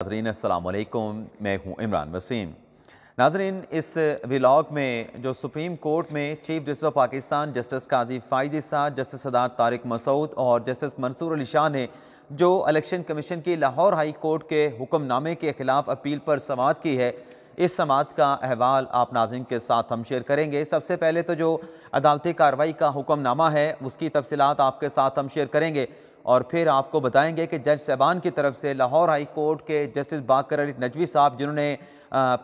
नाज़रीन अस्सलाम वालेकुम, मैं हूँ इमरान वसीम। नाज़रीन, इस व्लॉग में जो सुप्रीम कोर्ट में chief justice of Pakistan justice Qazi Faez इसाद, जस्टिस सदात तारिक मसूद और जस्टिस मंसूर अली शाह ने जो इलेक्शन कमीशन की लाहौर हाई कोर्ट के हुक्मनामे के ख़िलाफ़ अपील पर समाअत की है, इस समाअत का अहवाल आप नाज़रीन के साथ हम शेयर करेंगे। सबसे पहले तो जो अदालती कार्रवाई का हुक्मनामा है उसकी तफसीलात आपके साथ हम शेयर करेंगे और फिर आपको बताएंगे कि जज साहबान की तरफ से लाहौर हाई कोर्ट के जस्टिस बाकर अली नजवी साहब, जिन्होंने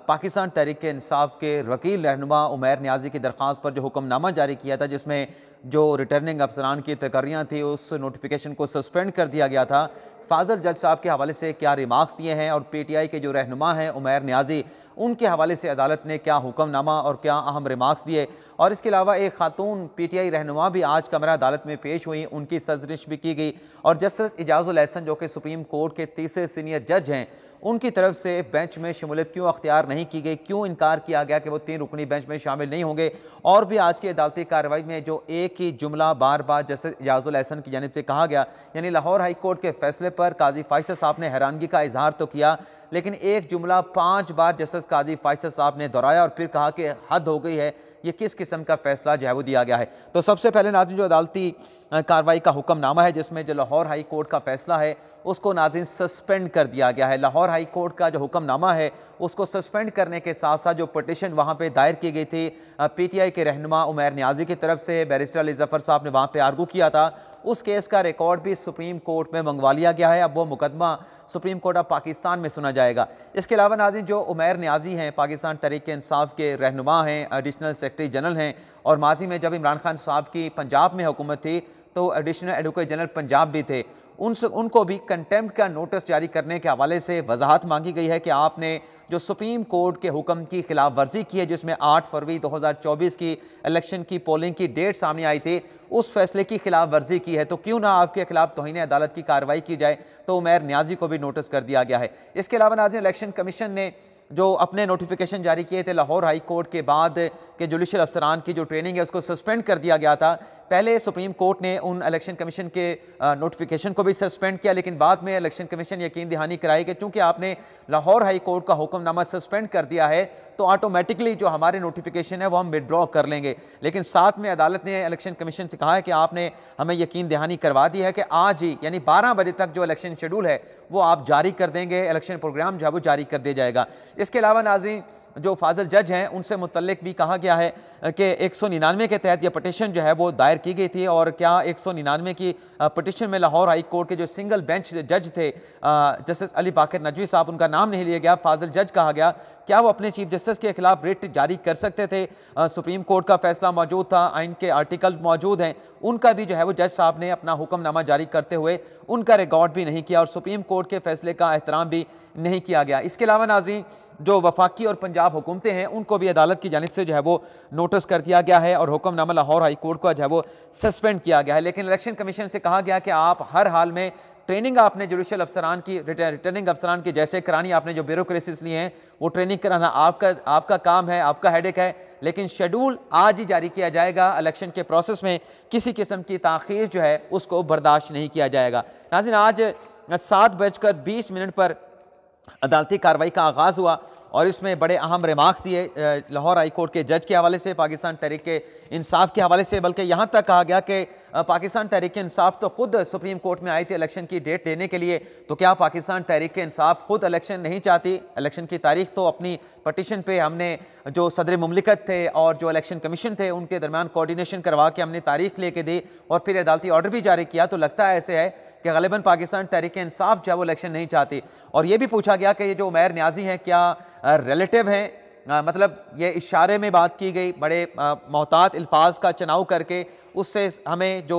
पाकिस्तान तहरीक इंसाफ के वकील रहनुमा उमैर नियाजी की दरख्वास्त पर जो हुक्मनामा जारी किया था, जिसमें जो रिटर्निंग अफसरान की तकर्रियाँ थी उस नोटिफिकेशन को सस्पेंड कर दिया गया था, फाजल जज साहब के हवाले से क्या रिमार्क्स दिए हैं और PTI के जो रहनुमा हैं उमैर नियाजी, उनके हवाले से अदालत ने क्या हुक्मनामा और क्या अहम रिमार्क्स दिए। और इसके अलावा एक खातून PTI रहनुमा भी आज कमरा अदालत में पेश हुई, उनकी सजरिश भी की गई और जस्टिस इजाजुल एहसन जो कि सुप्रीम कोर्ट के तीसरे सीनियर जज हैं, उनकी तरफ से बेंच में शमूलियत क्यों अख्तियार नहीं की गई, क्यों इनकार किया गया कि वो 3 रुकनी बेंच में शामिल नहीं होंगे। और भी आज की अदालती कार्रवाई में जो एक ही जुमला बार बार जस्टिस इजाजुल एहसन की जानिब से कहा गया, यानी लाहौर हाई कोर्ट के फैसले पर काजी फ़ाइज़ साहब ने हैरानगी का इजहार तो किया, लेकिन एक जुमला 5 बार जस्टिस काजी फ़ाइज़ साहब ने दोहराया और फिर कहा कि हद हो गई है, ये किस किस्म का फैसला जो है वो दिया गया है। तो सबसे पहले नाज़रीन जो अदालती कार्रवाई का हुक्मनामा है, जिसमें जो लाहौर हाई कोर्ट का फैसला है उसको नाज़रीन सस्पेंड कर दिया गया है। लाहौर हाई कोर्ट का जो हुक्मनामा है उसको सस्पेंड करने के साथ साथ जो पटिशन वहाँ पे दायर की गई थी PTI के रहनुमा उमैर नियाजी की तरफ से, बैरिस्टर अली ज़फ़र साहब ने वहाँ पे आर्गू किया था, उस केस का रिकॉर्ड भी सुप्रीम कोर्ट में मंगवा लिया गया है। अब वो मुकदमा सुप्रीम कोर्ट ऑफ पाकिस्तान में सुना जाएगा। इसके अलावा नाज़रीन जो उमैर नियाजी हैं, पाकिस्तान तहरीक इंसाफ के रहनुमा हैं, एडिशनल सेक्रेटरी जनरल हैं और माजी में जब इमरान खान साहब की पंजाब में हुकूमत थी तो एडिशनल एडवोकेट जनरल पंजाब भी थे, उनको भी कंटेम्प्ट का नोटिस जारी करने के हवाले से वजाहत मांगी गई है कि आपने जो सुप्रीम कोर्ट के हुक्म की खिलाफ वर्जी की है, जिसमें 8 फरवरी 2024 की इलेक्शन की पोलिंग की डेट सामने आई थी, उस फैसले की खिलाफ वर्जी की है, तो क्यों ना आपके खिलाफ तौहीन अदालत की कार्रवाई की जाए। तो उमैर नियाजी को भी नोटिस कर दिया गया है। इसके अलावा नाज़रीन इलेक्शन कमीशन ने जो अपने नोटिफिकेशन जारी किए थे लाहौर हाई कोर्ट के बाद के जुडिशल अफसरान की जो ट्रेनिंग है उसको सस्पेंड कर दिया गया था। पहले सुप्रीम कोर्ट ने उन इलेक्शन कमीशन के नोटिफिकेशन को भी सस्पेंड किया, लेकिन बाद में इलेक्शन कमीशन यकीन दहानी कराई कि चूंकि आपने लाहौर हाई कोर्ट का हुक्मनामा सस्पेंड कर दिया है तो ऑटोमेटिकली जो हमारे नोटिफिकेशन है वो हम विड्रॉ कर लेंगे। लेकिन साथ में अदालत ने इलेक्शन कमीशन से कहा है कि आपने हमें यकीन दहानी करवा दी है कि आज ही यानी 12 बजे तक जो इलेक्शन शेड्यूल है वो आप जारी कर देंगे, इलेक्शन प्रोग्राम जो है वो जारी कर दिया जाएगा। इसके अलावा नाज़रीन जो फाजल जज हैं उनसे मुतल्लिक भी कहा गया है कि 199 के तहत यह पटिशन जो है वो दायर की गई थी और क्या 199 की पटिशन में लाहौर हाई कोर्ट के जो सिंगल बेंच जज थे जस्टिस अली बाकर नजवी साहब, उनका नाम नहीं लिया गया, फाजल जज कहा गया, क्या वो अपने चीफ जस्टिस के खिलाफ रिट जारी कर सकते थे। सुप्रीम कोर्ट का फैसला मौजूद था, आइन के आर्टिकल मौजूद हैं, उनका भी जो है वो जज साहब ने अपना हुक्मनामा जारी करते हुए उनका रिकॉर्ड भी नहीं किया और सुप्रीम कोर्ट के फैसले का एहतराम भी नहीं किया गया। इसके अलावा नाज़रीन जो वफाकी और पंजाब हुकूमतें हैं उनको भी अदालत की जानिब से जो है वो नोटिस कर दिया गया है और हुक्मनामा लाहौर हाई कोर्ट का जो है वो सस्पेंड किया गया है। लेकिन इलेक्शन कमीशन से कहा गया कि आप हर हाल में ट्रेनिंग आपने जुडिशल अफसरान की, रिटर्निंग अफसरान की जैसे करानी, आपने जो ब्यूरोक्रेसीज लिए हैं वो ट्रेनिंग कराना आपका काम है, आपका हेडेक है, लेकिन शेड्यूल आज ही जारी किया जाएगा। इलेक्शन के प्रोसेस में किसी किस्म की ताख़ीर जो है उसको बर्दाश्त नहीं किया जाएगा। नाज़रीन आज 7:20 पर अदालती कार्रवाई का आगाज़ हुआ और इसमें बड़े अहम रिमार्क्स दिए लाहौर हाई कोर्ट के जज के हवाले से, पाकिस्तान तहरीक इंसाफ के हवाले से, बल्कि यहाँ तक कहा गया कि पाकिस्तान तहरीक इंसाफ तो खुद सुप्रीम कोर्ट में आई थी इलेक्शन की डेट देने के लिए, तो क्या पाकिस्तान तहरीक इंसाफ खुद इलेक्शन नहीं चाहती। इलेक्शन की तारीख तो अपनी पटिशन पे हमने जो सदर मुमलिकत थे और जो इलेक्शन कमीशन थे उनके दरमियान कोऑर्डिनेशन करवा के हमने तारीख लेके दी और फिर अदालती ऑर्डर भी जारी किया, तो लगता है ऐसे है कि ग़ालिबन पाकिस्तान तहरीक इंसाफ जो है वो इलेक्शन नहीं चाहती। और ये भी पूछा गया कि ये जो उमैर नियाजी हैं क्या रिलेटिव हैं, मतलब ये इशारे में बात की गई, बड़े मोहतात अल्फाज का चुनाव करके उससे हमें जो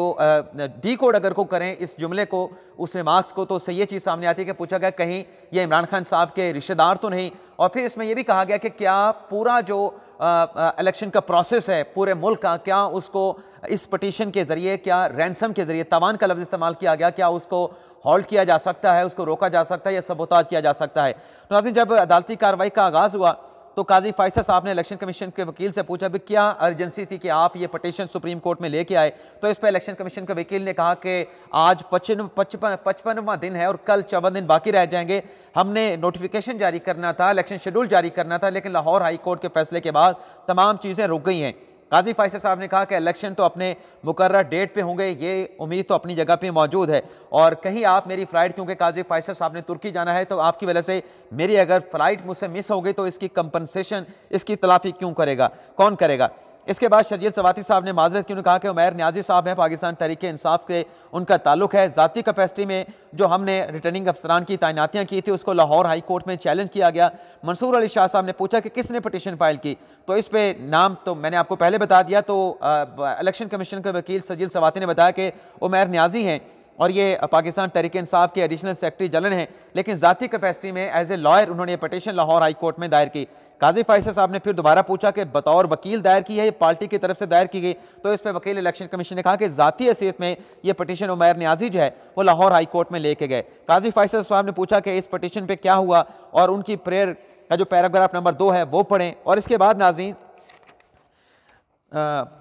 डी कोड अगर को करें इस जुमले को, उस रिमार्क्स को, तो उससे ये चीज़ सामने आती है कि पूछा गया कहीं ये इमरान खान साहब के रिश्तेदार तो नहीं। और फिर इसमें यह भी कहा गया कि क्या पूरा जो इलेक्शन का प्रोसेस है पूरे मुल्क का, क्या उसको इस पटिशन के ज़रिए, क्या रैंसम के ज़रिए, तवान का लफ्ज़ इस्तेमाल किया गया, क्या उसको हॉल्ट किया जा सकता है, उसको रोका जा सकता है या सबोताज किया जा सकता है। नाज़रीन जब अदालती कार्रवाई का आगाज़ हुआ तो काजी फैसल साहब ने इलेक्शन कमीशन के वकील से पूछा भी क्या अर्जेंसी थी कि आप ये पटिशन सुप्रीम कोर्ट में लेके आए। तो इस पर इलेक्शन कमीशन के वकील ने कहा कि आज 55वां दिन है और कल 54 दिन बाकी रह जाएंगे। हमने नोटिफिकेशन जारी करना था, इलेक्शन शेड्यूल जारी करना था, लेकिन लाहौर हाई कोर्ट के फैसले के बाद तमाम चीज़ें रुक गई हैं। काजी फैसल साहब ने कहा कि इलेक्शन तो अपने मुकर्रर डेट पे होंगे, ये उम्मीद तो अपनी जगह पे मौजूद है, और कहीं आप मेरी फ़्लाइट, क्योंकि काजी फैसल साहब ने तुर्की जाना है, तो आपकी वजह से मेरी अगर फ़्लाइट मुझसे मिस हो गई तो इसकी कंपनसेशन, इसकी तलाफ़ी क्यों करेगा, कौन करेगा। इसके बाद शर्जील सवाती साहब ने माजरत क्यों कहा कि उमैर नियाजी साहब हैं, पाकिस्तान तहरीक इंसाफ के उनका ताल्लुक है, ज़ाती कैपेसिटी में जो हमने रिटर्निंग अफसरान की तैनातियाँ की थी उसको लाहौर हाई कोर्ट में चैलेंज किया गया। मंसूर अली शाह साहब ने पूछा कि किसने पटिशन फाइल की, तो इस पे नाम तो मैंने आपको पहले बता दिया। तो इलेक्शन कमीशन के वकील शर्जील सवाती ने बताया कि उमैर नियाजी हैं और ये पाकिस्तान तहरीक इंसाफ के एडिशनल सेक्रेटरी जनरल हैं, लेकिन ज़ाती कैपेसिटी में एज ए लॉयर उन्होंने पटिशन लाहौर हाई कोर्ट में दायर की। काजी फैसल साहब ने फिर दोबारा पूछा कि बतौर वकील दायर की है, पार्टी की तरफ से दायर की गई। तो इस पर वकील इलेक्शन कमीशन ने कहा कि ज़ाती हैसियत में ये पटिशन उमैर नियाजी जो है वो लाहौर हाई कोर्ट में लेके गए। काजी फैसल साहब ने पूछा कि इस पटिशन पर क्या हुआ और उनकी प्रेयर का जो पैराग्राफ नंबर 2 है वो पढ़ें, और इसके बाद नाज़रीन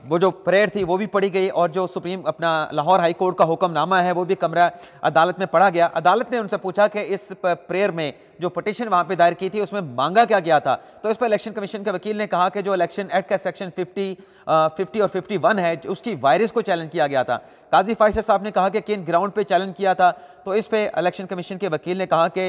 वो जो प्रेयर थी वो भी पढ़ी गई, और जो सुप्रीम अपना लाहौर हाई कोर्ट का हुक्मनामा है वो भी कमरा अदालत में पढ़ा गया। अदालत ने उनसे पूछा कि इस प्रेयर में जो पटिशन वहाँ पे दायर की थी उसमें मांगा क्या गया था। तो इस पर इलेक्शन कमीशन के वकील ने कहा कि जो इलेक्शन एक्ट का सेक्शन 50 और 51 है उसकी वायरस को चैलेंज किया गया था। काजी फैसल साहब ने कहा कि किन ग्राउंड पे चैलेंज किया था। तो इस पे इलेक्शन कमीशन के वकील ने कहा कि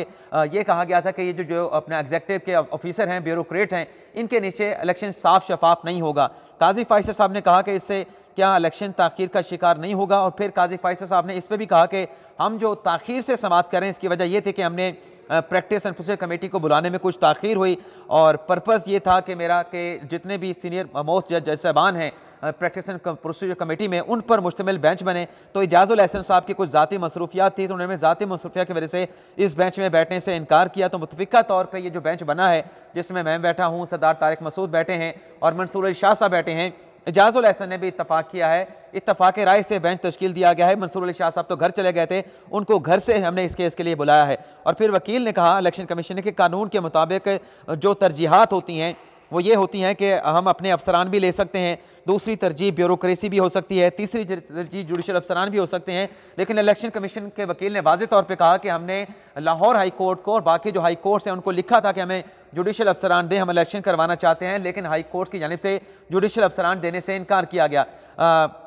ये कहा गया था कि ये जो अपना एग्जीक्यूटिव के ऑफिसर हैं, ब्यूरोक्रेट हैं, इनके नीचे इलेक्शन साफ शफाफ नहीं होगा। काजी फैसल साहब ने कहा कि इससे क्या इलेक्शन ताखीर का शिकार नहीं होगा। और फिर काजी फैसल साहब ने इस पर भी कहा कि हम जो ताखीर से समाप्त करें इसकी वजह यह थी कि हमने प्रैक्टिस एंड प्रोसीजर कमेटी को बुलाने में कुछ ताखीर हुई, और पर्पस ये था कि मेरा कि जितने भी सीनियर मोस्ट जज साहबान हैं प्रैक्टिस एंड प्रोसीजर कमेटी में उन पर मुश्तमिल बेंच बने। तो इजाज़ुल एहसन साहब की कुछ ज़ाती मसरूफियात थी, तो उन्होंने ज़ाती मसरूफियात की वजह से इस बेंच में बैठने से इनकार किया। तो मुतफ़िका तौर पर ये जो बेंच बना है जिसमें मैं बैठा हूँ, सरदार तारिक मसूद बैठे हैं और मंसूर अली शाह साहब बैठे हैं, इजाज़ुल एहसन ने भी इत्तफाक किया है। इत्तफाक राय से बेंच तश्कील दिया गया है। मंसूर अली शाह साहब तो घर चले गए थे, उनको घर से हमने इस केस के लिए बुलाया है। और फिर वकील ने कहा इलेक्शन कमीशन ने कि कानून के मुताबिक जो तरजीहात होती हैं वो ये होती हैं कि हम अपने अफसरान भी ले सकते हैं, दूसरी तरजीह ब्यूरोक्रेसी भी हो सकती है, तीसरी तरजीह जुडिशल अफसरान भी हो सकते हैं। लेकिन इलेक्शन कमीशन के वकील ने वाज़ेह तौर पे कहा कि हमने लाहौर हाई कोर्ट को और बाकी जो हाई कोर्ट्स हैं उनको लिखा था कि हमें जुडिशल अफसरान दें, हम इलेक्शन करवाना चाहते हैं, लेकिन हाई कोर्ट की जानिब से जुडिशल अफसरान देने से इनकार किया गया।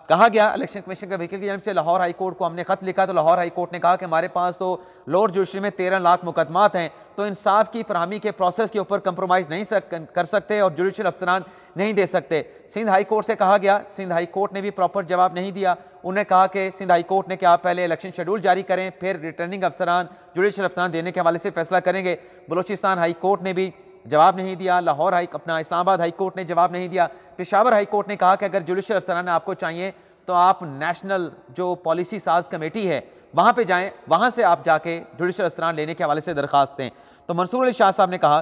कहा गया इलेक्शन कमीशन के वकील की जानिब से लाहौर हाई कोर्ट को हमने खत लिखा, तो लाहौर हाई कोर्ट ने कहा कि हमारे पास तो लोअर जुडिशरी में 13 लाख मुकदमात हैं, तो इंसाफ की फरहमी के प्रोसेस के ऊपर कंप्रोमाइज़ नहीं कर सकते और जुडिशल अफसरान नहीं दे सकते। सिंध हाई कोर्ट से कहा गया, सिंध हाई कोर्ट ने भी प्रॉपर जवाब नहीं दिया। उन्हें कहा कि सिंध हाई कोर्ट ने कि आप पहले इलेक्शन शेड्यूल जारी करें, फिर रिटर्निंग अफसरान जुडिशल अफसरान देने के हवाले से फैसला करेंगे। बलोचिस्तान हाई कोर्ट ने भी जवाब नहीं दिया। लाहौर हाई अपना इस्लामाबाद हाई कोर्ट ने जवाब नहीं दिया। पेशावर हाई कोर्ट ने कहा कि अगर जुडिशल अफसरान आपको चाहिए तो आप नेशनल जो पॉलिसी साज कमेटी है वहाँ पे जाएं, वहाँ से आप जाके जुडिशल अफसरान लेने के हवाले से दरख्वास्त दें। तो मंसूर अली शाह साहब ने कहा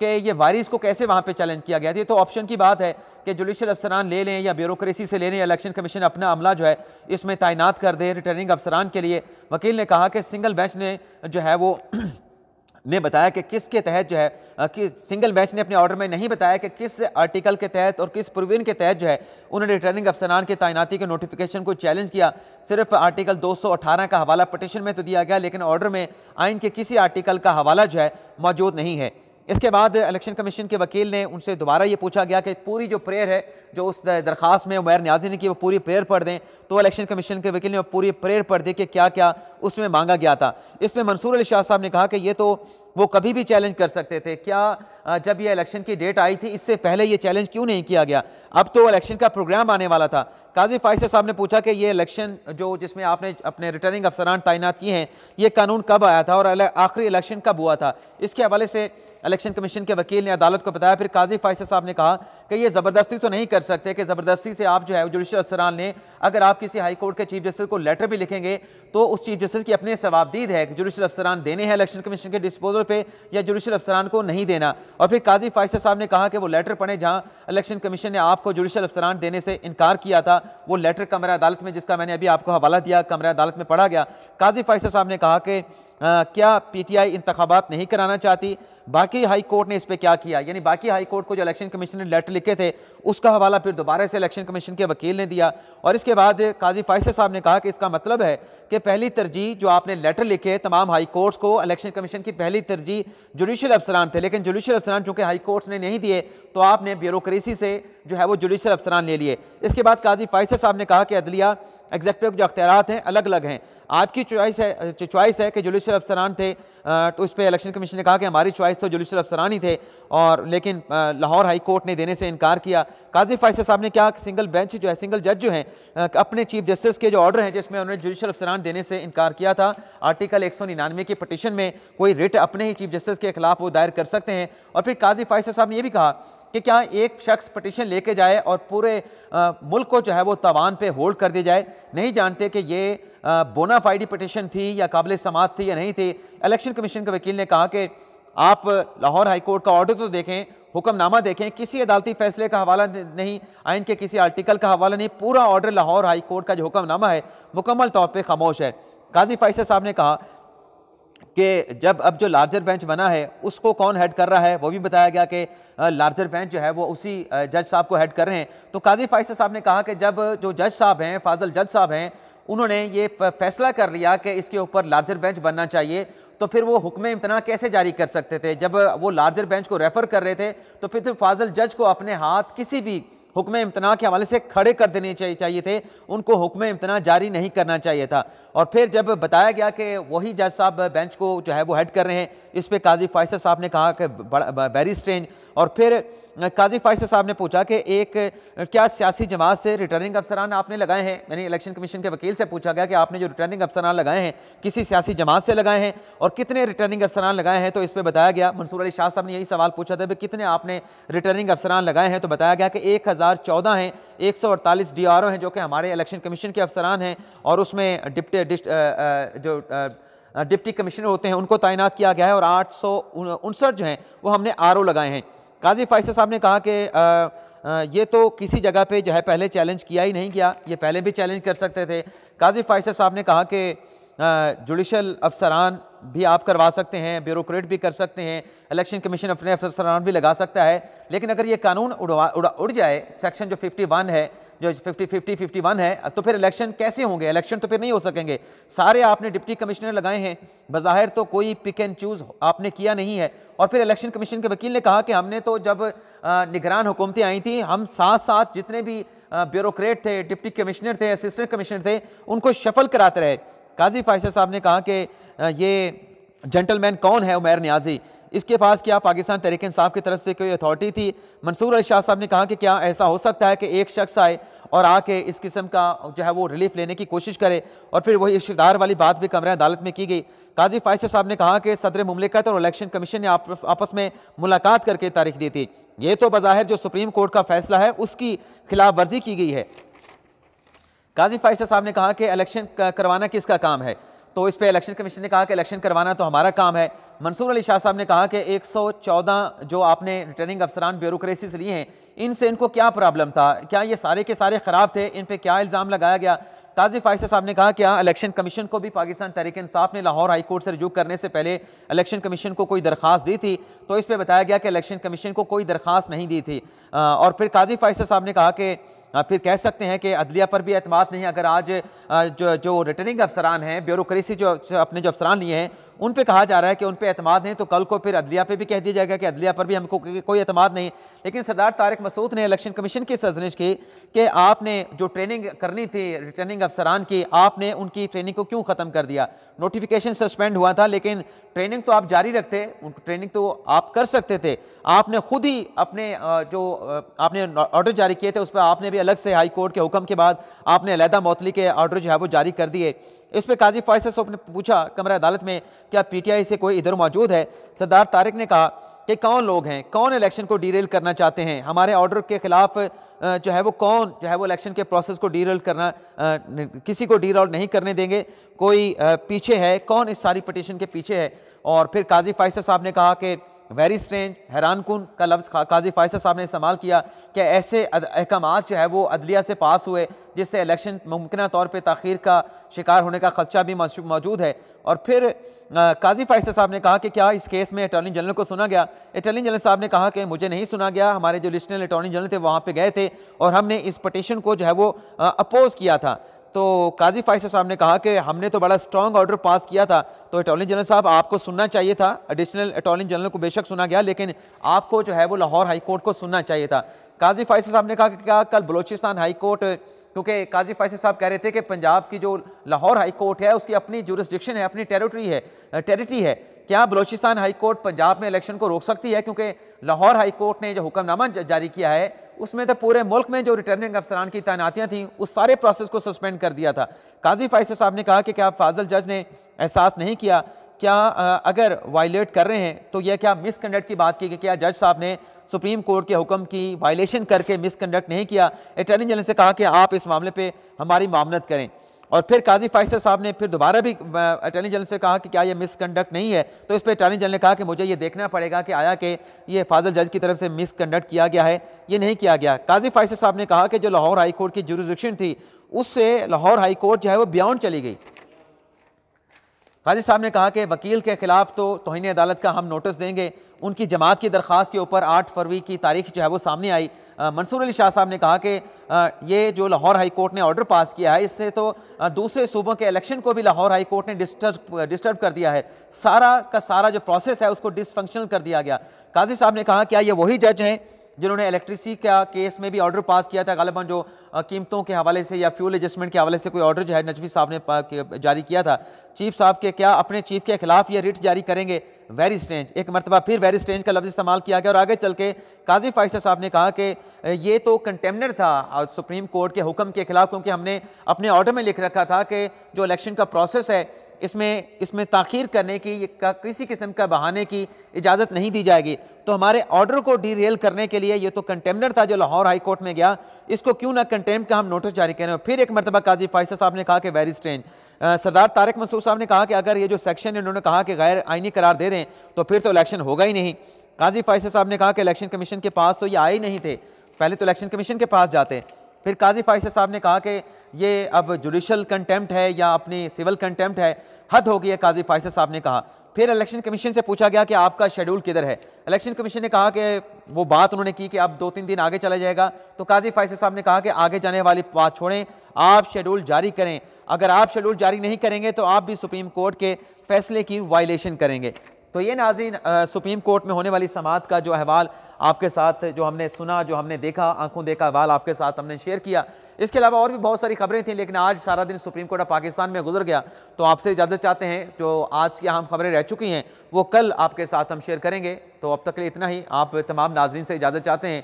कि ये वारिस को कैसे वहाँ पे चैलेंज किया गया था। तो ऑप्शन की बात है कि जुडिशल अफसरान ले लें या ब्यूरोक्रेसी से ले लें, इलेक्शन कमीशन अपना अमला जो है इसमें तैनात कर दे रिटर्निंग अफसरान के लिए। वकील ने कहा कि सिंगल बेंच ने जो है वो ने बताया कि किसके तहत जो है कि सिंगल बेंच ने अपने ऑर्डर में नहीं बताया कि किस आर्टिकल के तहत और किस प्रोविजन के तहत जो है उन्होंने रिटर्निंग अफसरान की तैनाती के नोटिफिकेशन को चैलेंज किया। सिर्फ आर्टिकल 218 का हवाला पटिशन में तो दिया गया, लेकिन ऑर्डर में आइन के किसी आर्टिकल का हवाला जो है मौजूद नहीं है। इसके बाद इलेक्शन कमीशन के वकील ने उनसे दोबारा ये पूछा गया कि पूरी जो प्रेयर है जो उस दरख्वास्त में उमैर नियाजी ने की वो पूरी प्रेयर पढ़ दें। तो इलेक्शन कमीशन के वकील ने पूरी प्रेयर पढ़ दी कि क्या क्या उसमें मांगा गया था। इसमें मंसूर अली शाह साहब ने कहा कि ये तो वो कभी भी चैलेंज कर सकते थे, क्या जब ये इलेक्शन की डेट आई थी इससे पहले ये चैलेंज क्यों नहीं किया गया, अब तो इलेक्शन का प्रोग्राम आने वाला था। काजी फैसल साहब ने पूछा कि ये इलेक्शन जो जिसमें आपने अपने रिटर्निंग अफसरान तैनात किए हैं ये कानून कब आया था और आखिरी इलेक्शन कब हुआ था। इसके हवाले से इलेक्शन कमीशन के वकील ने अदालत को बताया। फिर काजी फैसल साहब ने कहा कि ये ज़बरदस्ती तो नहीं कर सकते कि ज़बरदस्ती से आप जो है जुडिशल अफसरान ने, अगर आप किसी हाई कोर्ट के चीफ जस्टिस को लेटर भी लिखेंगे तो उस चीफ जस्टिस की अपने सवाबदीद है कि जुडिशल अफसरान देने हैं इलेक्शन कमीशन के डिस्पोजल पे या जुडिशल अफसरान को नहीं देना। और फिर काजी फैसल साहब ने कहा कि वो लेटर पढ़े जहाँ इलेक्शन कमीशन ने आपको जुडिशल अफसरान देने से इनकार किया था, वो लेटर कमरा अदालत में जिसका मैंने अभी आपको हवाला दिया कमरा अदालत में पढ़ा गया। काजी फैसल साहब ने कहा कि क्या पीटीआई इंतखाबात नहीं कराना चाहती? बाकी हाई कोर्ट ने इस पर क्या किया, यानी बाकी हाई कोर्ट को जो इलेक्शन कमीशन ने लेटर लिखे थे उसका हवाला फिर दोबारा से इलेक्शन कमीशन के वकील ने दिया। और इसके बाद काजी फैसल साहब ने कहा कि इसका मतलब है कि पहली तरजीह जो आपने लेटर लिखे तमाम हाई कोर्ट्स को, इलेक्शन कमीशन की पहली तरजीह जुडिशल अफसरान थे, लेकिन जुडिशल अफसरान चूंकि हाई कोर्ट्स ने नहीं दिए तो आपने ब्यूरोक्रेसी से जो है वो जुडिशल अफसरान ले लिए। इसके बाद काजी फैसल साहब ने कहा कि अदलिया एग्जेक्टिव जो अख्तियारात हैं अलग अलग हैं, आपकी चॉइस है कि जुडिशल अफसरान थे, तो इस पर इलेक्शन कमीशन ने कहा कि हमारी चॉइस तो जुडिशल अफसरान ही थे, और लेकिन लाहौर हाई कोर्ट ने देने से इनकार किया। काजी फैसल साहब ने कहा कि सिंगल बेंच जो है, सिंगल जज जो हैं, अपने चीफ जस्टिस के जो ऑर्डर हैं जिसमें उन्होंने जुडिशल अफसरान देने से इनकार किया था, आर्टिकल 199 की पटिशन में कोई रिट अपने ही चीफ जस्टिस के खिलाफ वो दायर कर सकते हैं। और फिर काजी फैसल साहब ने यह भी कहा कि क्या एक शख्स पटिशन लेके जाए और पूरे मुल्क को जो है वो तवान पे होल्ड कर दिया जाए? नहीं जानते कि ये बोनाफाइडी पटिशन थी या काबिल समात थी या नहीं थी। इलेक्शन कमीशन के वकील ने कहा कि आप लाहौर हाई कोर्ट का ऑर्डर तो देखें, हुक्मनामा देखें, किसी अदालती फैसले का हवाला नहीं, आइन के किसी आर्टिकल का हवाला नहीं, पूरा ऑर्डर लाहौर हाई कोर्ट का जो हुक्मनामा है मुकम्मल तौर पर खामोश है। काजी फैसल साहब ने कहा कि जब अब जो लार्जर बेंच बना है उसको कौन हेड कर रहा है वो भी बताया गया कि लार्जर बेंच जो है वो उसी जज साहब को हेड कर रहे हैं। तो काजी फैसल साहब ने कहा कि जब जो जज साहब हैं, फाजल जज साहब हैं, उन्होंने ये फैसला कर लिया कि इसके ऊपर लार्जर बेंच बनना चाहिए, तो फिर वो हुक्म इम्तना कैसे जारी कर सकते थे? जब वो लार्जर बेंच को रेफर कर रहे थे तो फिर फाजल जज को अपने हाथ किसी भी हुक्म इम्तना के हवाले से खड़े कर देने चाहिए थे, उनको हुक्म इम्तना जारी नहीं करना चाहिए था। और फिर जब बताया गया कि वही जज साहब बेंच को जो है वो हेड कर रहे हैं, इस पे काजी फैसल साहब ने कहा कि वेरी स्ट्रेंज। और फिर काजी फैसल साहब ने पूछा कि एक क्या सियासी जमात से रिटर्निंग अफसरान आपने लगाए हैं? यानी इलेक्शन कमीशन के वकील से पूछा गया कि आपने जो रिटर्निंग अफसरान लगाए हैं किसी सियासी जमात से लगाए हैं और कितने रिटर्निंग अफसरान लगाए हैं? तो इस पर बताया गया, मंसूर अली शाह साहब ने यही सवाल पूछा था, कितने आपने रिटर्निंग अफसरान लगाए हैं? तो बताया गया कि 1014 हैं, 148 DRO हैं जो कि हमारे इलेक्शन कमीशन के अफसरान हैं, और उसमें डिप्टी कमिश्नर होते हैं उनको तैनात किया गया है, और 859 जो हैं वो हमने RO लगाए हैं। काजी फैसल साहब ने कहा कि ये तो किसी जगह पे जो है पहले चैलेंज किया ही नहीं गया, ये पहले भी चैलेंज कर सकते थे। काजी फैसल साहब ने कहा कि जुडिशल अफसरान भी आप करवा सकते हैं, ब्यूरोक्रेट भी कर सकते हैं, इलेक्शन कमीशन अपने अफसरान भी लगा सकता है, लेकिन अगर ये कानून उड़ जाए, सेक्शन जो 51 है, जो 51 है, तो फिर इलेक्शन कैसे होंगे? इलेक्शन तो फिर नहीं हो सकेंगे। सारे आपने डिप्टी कमिश्नर लगाए हैं, बज़ाहिर तो कोई पिक एंड चूज़ आपने किया नहीं है। और फिर इलेक्शन कमीशन के वकील ने कहा कि हमने तो जब निगरान हुकूमतें आई थी, हम साथ साथ जितने भी ब्यूरोक्रेट थे, डिप्टी कमिश्नर थे, असिस्टेंट कमिश्नर थे, उनको शफल कराते रहे। काजी फैसल साहब ने कहा कि ये जेंटलमैन कौन है उमैर नियाजी, इसके पास क्या पाकिस्तान तहरीक इंसाफ की तरफ से कोई अथॉरिटी थी? मंसूर अली शाह साहब ने कहा कि क्या ऐसा हो सकता है कि एक शख्स आए और आके इस किस्म का जो है वो रिलीफ लेने की कोशिश करे? और फिर वही इश्तेदार वाली बात भी कमरा अदालत में की गई। काजी फैसल साहब ने कहा कि सदर मुमलिकत और इलेक्शन कमीशन ने आपस में मुलाकात करके तारीख दी थी, ये तो बज़ाहिर जो सुप्रीम कोर्ट का फैसला है उसकी खिलाफ वर्जी की गई है। काजी फैसल साहब ने कहा कि इलेक्शन करवाना किसका काम है? तो इस पे इलेक्शन कमीशन ने कहा कि इलेक्शन करवाना तो हमारा काम है। मंसूर अली शाह साहब ने कहा कि 114 जो आपने रिटर्निंग अफसरान ब्यूरोक्रेसी से लिए हैं, इनसे इनको क्या प्रॉब्लम था? क्या ये सारे के सारे ख़राब थे? इन पे क्या इल्ज़ाम लगाया गया? काजी फैसल साहब ने कहा क्या इलेक्शन कमीशन को भी पाकिस्तान तहरीक इंसाफ ने लाहौर हाई कोर्ट से रजू करने से पहले इलेक्शन कमीशन को कोई दरख्वास्त दी थी? तो इस पर बताया गया कि इलेक्शन कमीशन को कोई दरख्वास्त नहीं दी थी। और फिर काजी फैसल साहब ने कहा कि फिर कह सकते हैं कि अदलिया पर भी एतमाद नहीं। अगर आज जो रिटर्निंग अफसरान हैं, ब्यूरोक्रेसी जो अपने जो अफसरान लिए हैं, उन पे कहा जा रहा है कि उन पे एतमाद नहीं, तो कल को फिर अदलिया पे भी कह दिया जाएगा कि अदलिया पर भी हमको कोई एतमाद नहीं। लेकिन सरदार तारिक मसूद ने इलेक्शन कमीशन की सरजनिश की कि आपने जो ट्रेनिंग करनी थी रिटर्निंग अफसरान की, आपने उनकी ट्रेनिंग को क्यों ख़त्म कर दिया? नोटिफिकेशन सस्पेंड हुआ था, लेकिन ट्रेनिंग तो आप जारी रखते, ट्रेनिंग तो आप कर सकते थे। आपने खुद ही अपने जो आपने ऑर्डर जारी किए थे उस पर आपने भी अलग से हाई कोर्ट के हुक्म के बाद आपने अलहदा मौतली के ऑर्डर जो है वो जारी कर दिए। इस पर काजी फैसल साहब ने पूछा कमरा अदालत में, क्या पीटीआई से कोई इधर मौजूद है? सरदार तारिक ने कहा कि कौन लोग हैं, कौन इलेक्शन को डीरेल करना चाहते हैं? हमारे ऑर्डर के खिलाफ जो है वो कौन जो है वो इलेक्शन के प्रोसेस को डीरेल करना, किसी को डीरेल नहीं करने देंगे। कोई पीछे है, कौन इस सारी पटिशन के पीछे है? और फिर काजी फैसल साहब ने कहा कि वेरी स्ट्रेंज, हैरान कुन का लफ्ज़ काजी फ़ाइज़ साहब ने इस्तेमाल किया कि ऐसे अहकामात जो है वो अदलिया से पास हुए जिससे इलेक्शन मुमकिन तौर पर ताख़ीर का शिकार होने का ख़दशा भी मौजूद है। और फिर काजी फ़ाइज़ साहब ने कहा कि क्या इस केस में अटॉर्नी जनरल को सुना गया? अटॉर्नी जनरल साहब ने कहा कि मुझे नहीं सुना गया, हमारे जो एडिशनल अटॉर्नी जनरल थे वहाँ पे गए थे और हमने इस पटिशन को जो है वो अपोज किया था। तो काजी फ़ाइज़ साहब ने कहा कि हमने तो बड़ा स्ट्रॉन्ग ऑर्डर पास किया था, तो अटॉर्नी जनरल साहब आपको सुनना चाहिए था। एडिशनल अटॉर्नी जनरल को बेशक सुना गया, लेकिन आपको जो है वो लाहौर हाई कोर्ट को सुनना चाहिए था। काजी फ़ाइज़ साहब ने कहा कि क्या कल बलोचिस्तान हाई कोर्ट, क्योंकि काजी फ़ाइज़ साहब कह रहे थे कि पंजाब की जो लाहौर हाई कोर्ट है उसकी अपनी जुरिस्डिक्शन है, अपनी टेरिटरी है, क्या बलोचिस्तान हाई कोर्ट पंजाब में इलेक्शन को रोक सकती है? क्योंकि लाहौर हाई कोर्ट ने जो हुक्मनामा जारी किया है उसमें तो पूरे मुल्क में जो रिटर्निंग अफसरान की तैनातियां थीं उस सारे प्रोसेस को सस्पेंड कर दिया था। काजी फ़ाइज़ साहब ने कहा कि क्या फाजिल जज ने एहसास नहीं किया, क्या अगर वायलेट कर रहे हैं तो यह क्या मिसकंडक्ट की बात की कि क्या जज साहब ने सुप्रीम कोर्ट के हुक्म की वायलेशन करके मिसकंडक्ट नहीं किया? अटॉर्नी जनरल से कहा कि आप इस मामले पे हमारी मामलत करें। और फिर काजी फ़ाइज़ साहब ने फिर दोबारा भी अटॉर्नी जनरल से कहा कि क्या ये मिसकंडक्ट नहीं है? तो इस पर अटॉर्नी जनरल ने कहा कि मुझे ये देखना पड़ेगा कि आया कि ये फाजिल जज की तरफ से मिसकंडक्ट किया गया है, ये नहीं किया गया। काजी फ़ाइज़ साहब ने कहा कि जो लाहौर हाई कोर्ट की जुरिस्डिक्शन थी उससे लाहौर हाई कोर्ट जो है वो बियॉन्ड चली गई। काजी साहब ने कहा कि वकील के खिलाफ तो तौहीन अदालत का हम नोटिस देंगे। उनकी जमात की दरख्वास्त के ऊपर 8 फरवरी की तारीख जो है वो सामने आई। मंसूर अली शाह साहब ने कहा कि ये जो लाहौर हाई कोर्ट ने ऑर्डर पास किया है इससे तो दूसरे सूबों के इलेक्शन को भी लाहौर हाई कोर्ट ने डिस्टर्ब कर दिया है, सारा का सारा जो प्रोसेस है उसको डिसफंक्शनल कर दिया गया। काजी साहब ने कहा क्या ये वही जज हैं जिन्होंने इलेक्ट्रिसिटी का केस में भी ऑर्डर पास किया था, गालिबन जो कीमतों के हवाले से या फ्यूल एडजस्टमेंट के हवाले से कोई ऑर्डर जो है नजवी साहब ने जारी किया था? चीफ साहब के क्या अपने चीफ के खिलाफ ये रिट जारी करेंगे? वेरी स्ट्रेंज, एक मरतबा फिर वेरी स्ट्रेंज का लफ्ज़ इस्तेमाल किया गया। और आगे चल के काजी फ़ाइज़ साहब ने कहा कि ये तो कंटेम्नर था सुप्रीम कोर्ट के हुक्म के खिलाफ, क्योंकि हमने अपने ऑर्डर में लिख रखा था कि जो इलेक्शन का प्रोसेस है इसमें ताख़ीर करने की किसी किस्म का बहाने की इजाज़त नहीं दी जाएगी। तो हमारे ऑर्डर को डीरेल करने के लिए ये तो कंटेम्नर था जो लाहौर हाई कोर्ट में गया, इसको क्यों ना कंटेम्प्ट का हम नोटिस जारी करें? फिर एक मरतबा काजी फ़ाइज़ साहब ने कहा कि वेरी स्ट्रेंज। सरदार तारिक मंसूर साहब ने कहा कि अगर ये जो सेक्शन है इन्होंने कहा कि गैर आइनी करार दे दें तो फिर तो इलेक्शन होगा ही नहीं। काजी फ़ाइज़ साहब ने कहा कि इलेक्शन कमीशन के पास तो ये आए ही नहीं थे, पहले तो इलेक्शन कमीशन के पास जाते। फिर काजी फ़ाइज़ साहब ने कहा कि ये अब जुडिशल कंटेम्प्ट है या अपनी सिविल कंटेम्प्ट है, हद हो गई है, काजी फ़ाइज़ साहब ने कहा। फिर इलेक्शन कमीशन से पूछा गया कि आपका शेड्यूल किधर है? इलेक्शन कमीशन ने कहा कि वो बात उन्होंने की कि अब 2-3 दिन आगे चला जाएगा। तो काजी फ़ाइज़ साहब ने कहा कि आगे जाने वाली बात छोड़ें, आप शेड्यूल जारी करें। अगर आप शेड्यूल जारी नहीं करेंगे तो आप भी सुप्रीम कोर्ट के फैसले की वायलेशन करेंगे। तो ये नाज़रीन सुप्रीम कोर्ट में होने वाली समाअत का जो अहवाल आपके साथ जो हमने सुना, जो हमने देखा, आंखों देखा अहवाल आपके साथ हमने शेयर किया। इसके अलावा और भी बहुत सारी खबरें थी, लेकिन आज सारा दिन सुप्रीम कोर्ट ऑफ पाकिस्तान में गुजर गया, तो आपसे इजाज़त चाहते हैं। जो आज की अहम खबरें रह चुकी हैं वो कल आपके साथ हम शेयर करेंगे। तो अब तक के लिए इतना ही, आप तमाम नाज़रीन से इजाज़त चाहते हैं।